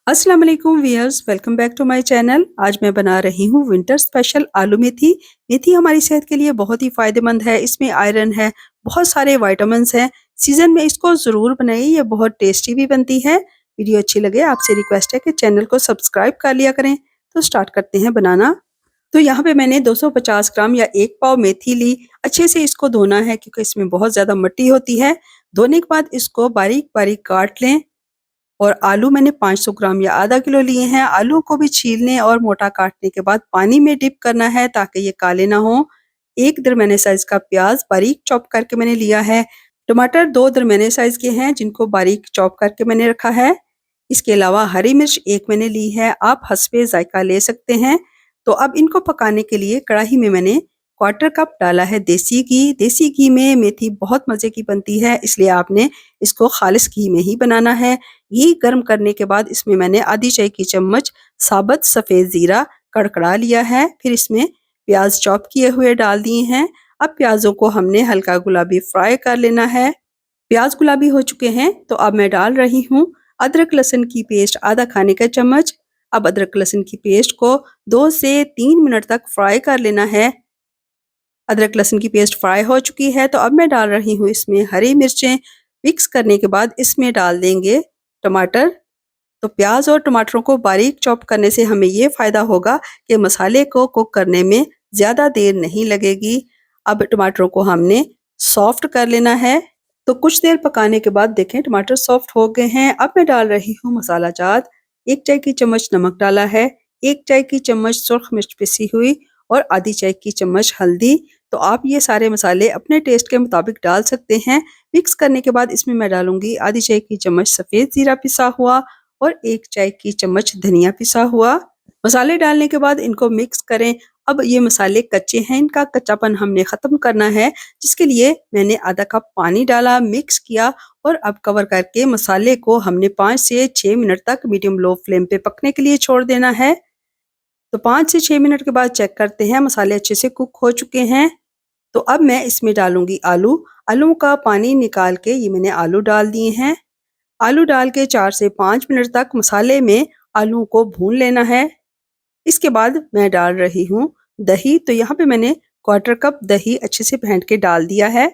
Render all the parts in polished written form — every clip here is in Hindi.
अस्सलाम वालेकुम viewers, welcome back to my channel. आज मैं बना रही हूँ विंटर स्पेशल आलू मेथी। मेथी हमारी सेहत के लिए बहुत ही फायदेमंद है। इसमें आयरन है, बहुत सारे विटामिन्स हैं। सीजन में इसको ज़रूर बनाइए, ये बहुत टेस्टी भी बनती है। वीडियो अच्छी लगे आपसे रिक्वेस्ट है कि चैनल को सब्सक्राइब कर लिया करें। तो स्टार्ट करते हैं बनाना। तो यहाँ पे मैंने 250 ग्राम या 1 पाव मेथी ली। अच्छे से इसको धोना है क्योंकि इसमें बहुत ज़्यादा मिट्टी होती है। धोने के बाद इसको बारीक बारीक काट लें। और आलू मैंने 500 ग्राम या आधा किलो लिए हैं। आलू को भी छीलने और मोटा काटने के बाद पानी में डिप करना है ताकि ये काले ना हो। एक दरमियाने साइज का प्याज बारीक चॉप करके मैंने लिया है। टमाटर 2 दरमियाने साइज के हैं जिनको बारीक चॉप करके मैंने रखा है। इसके अलावा हरी मिर्च 1 मैंने ली है, आप हस्बे जायका ले सकते हैं। तो अब इनको पकाने के लिए कढ़ाई में मैंने क्वार्टर कप डाला है देसी घी। देसी घी में मेथी बहुत मजे की बनती है, इसलिए आपने इसको खालिस घी में ही बनाना है। घी गर्म करने के बाद इसमें मैंने आधी चाय की चम्मच साबुत सफेद जीरा कड़कड़ा लिया है। फिर इसमें प्याज चॉप किए हुए डाल दिए हैं। अब प्याजों को हमने हल्का गुलाबी फ्राई कर लेना है। प्याज गुलाबी हो चुके हैं तो अब मैं डाल रही हूँ अदरक लहसुन की पेस्ट आधा खाने का चम्मच। अब अदरक लहसुन की पेस्ट को 2 से 3 मिनट तक फ्राई कर लेना है। अदरक लहसुन की पेस्ट फ्राई हो चुकी है तो अब मैं डाल रही हूँ इसमें हरी मिर्चें। मिक्स करने के बाद इसमें डाल देंगे टमाटर। तो प्याज और टमाटरों को बारीक चॉप करने से हमें ये फायदा होगा कि मसाले को कुक करने में ज़्यादा देर नहीं लगेगी। अब टमाटरों को हमने सॉफ्ट कर लेना है। तो कुछ देर पकाने के बाद देखें टमाटर सॉफ्ट हो गए हैं। अब मैं डाल रही हूँ मसाला जात। 1 चाय की चम्मच नमक डाला है, 1 चाय की चम्मच सुर्ख मिर्च पिसी हुई और आधी चाय की चम्मच हल्दी। तो आप ये सारे मसाले अपने टेस्ट के मुताबिक डाल सकते हैं। मिक्स करने के बाद इसमें मैं डालूंगी आधी चाय की चम्मच सफ़ेद ज़ीरा पिसा हुआ और 1 चाय की चम्मच धनिया पिसा हुआ। मसाले डालने के बाद इनको मिक्स करें। अब ये मसाले कच्चे हैं, इनका कच्चापन हमने ख़त्म करना है, जिसके लिए मैंने आधा कप पानी डाला, मिक्स किया और अब कवर करके मसाले को हमने 5 से 6 मिनट तक मीडियम लो फ्लेम पे पकने के लिए छोड़ देना है। तो 5 से 6 मिनट के बाद चेक करते हैं, मसाले अच्छे से कुक हो चुके हैं। तो अब मैं इसमें डालूंगी आलू। आलू का पानी निकाल के ये मैंने आलू डाल दिए हैं। आलू डाल के 4 से 5 मिनट तक मसाले में आलू को भून लेना है। इसके बाद मैं डाल रही हूँ दही। तो यहाँ पे मैंने क्वार्टर कप दही अच्छे से फेंट के डाल दिया है।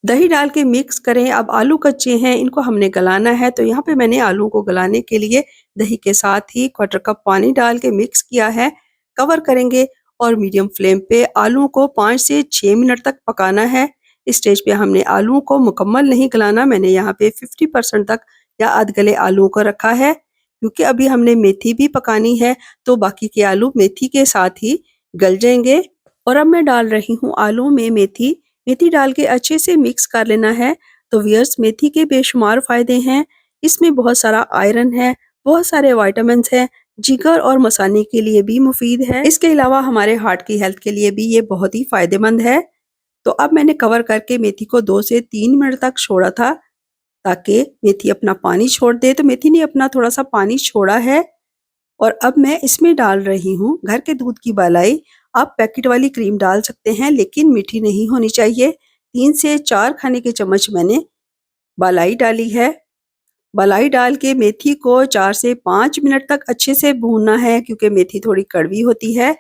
दही डाल के मिक्स करें। अब आलू कच्चे हैं, इनको हमने गलाना है। तो यहाँ पे मैंने आलू को गलाने के लिए दही के साथ ही क्वार्टर कप पानी डाल के मिक्स किया है। कवर करेंगे और मीडियम फ्लेम पे आलू को 5 से 6 मिनट तक पकाना है। इस स्टेज पे हमने आलू को मुकम्मल नहीं गलाना, मैंने यहाँ पे 50% तक या आध गले आलू को रखा है क्योंकि अभी हमने मेथी भी पकानी है। तो बाकी के आलू मेथी के साथ ही गल जाएंगे। और अब मैं डाल रही हूँ आलू में मेथी। मेथी डाल के अच्छे से मिक्स कर लेना है। तो व्यूअर्स, मेथी के बेशुमार फायदे हैं। इसमें बहुत सारा आयरन है, बहुत सारे विटामिन्स हैं, जिगर और मसाने के लिए भी मुफीद है। इसके अलावा हमारे हार्ट की हेल्थ के लिए भी ये बहुत ही फायदेमंद है। तो अब मैंने कवर करके मेथी को 2 से 3 मिनट तक छोड़ा था ताकि मेथी अपना पानी छोड़ दे। तो मेथी ने अपना थोड़ा सा पानी छोड़ा है और अब मैं इसमें डाल रही हूँ घर के दूध की मलाई। आप पैकेट वाली क्रीम डाल सकते हैं लेकिन मीठी नहीं होनी चाहिए। 3 से 4 खाने के चम्मच मैंने मलाई डाली है। मलाई डाल के मेथी को 4 से 5 मिनट तक अच्छे से भूनना है क्योंकि मेथी थोड़ी कड़वी होती है।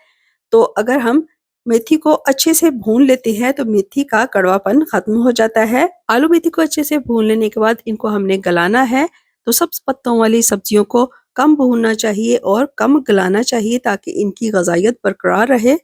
तो अगर हम मेथी को अच्छे से भून लेते हैं तो मेथी का कड़वापन खत्म हो जाता है। आलू मेथी को अच्छे से भून लेने के बाद इनको हमने गलाना है। तो सब्ज पत्तों वाली सब्जियों को कम भूनना चाहिए और कम गलाना चाहिए ताकि इनकी ग़िज़ाइयत बरकरार रहे।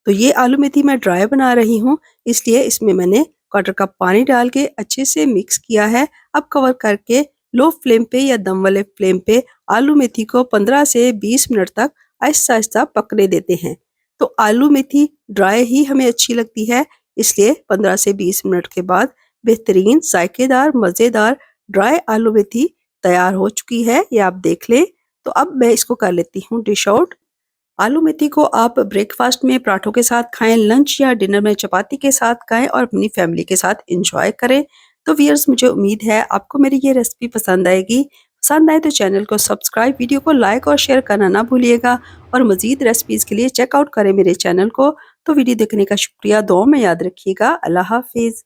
तो ये आलू मेथी मैं ड्राई बना रही हूँ, इसलिए इसमें मैंने क्वार्टर कप पानी डाल के अच्छे से मिक्स किया है। अब कवर करके लो फ्लेम पे या दम वाले फ्लेम पे आलू मेथी को 15 से 20 मिनट तक आहिस्ता आहिस्ता पकने देते हैं। तो आलू मेथी ड्राई ही हमें अच्छी लगती है, इसलिए 15 से 20 मिनट के बाद बेहतरीन जायकेदार मज़ेदार ड्राई आलू मेथी तैयार हो चुकी है, ये आप देख लें। तो अब मैं इसको कर लेती हूँ डिश आउट। आलू मेथी को आप ब्रेकफास्ट में पराठों के साथ खाएं, लंच या डिनर में चपाती के साथ खाएं और अपनी फैमिली के साथ एंजॉय करें। तो व्यूअर्स, मुझे उम्मीद है आपको मेरी ये रेसिपी पसंद आएगी। पसंद आए तो चैनल को सब्सक्राइब, वीडियो को लाइक और शेयर करना ना भूलिएगा और मज़ीद रेसिपीज़ के लिए चेकआउट करें मेरे चैनल को। तो वीडियो देखने का शुक्रिया, दुआ में याद रखिएगा। अल्लाह हाफिज़।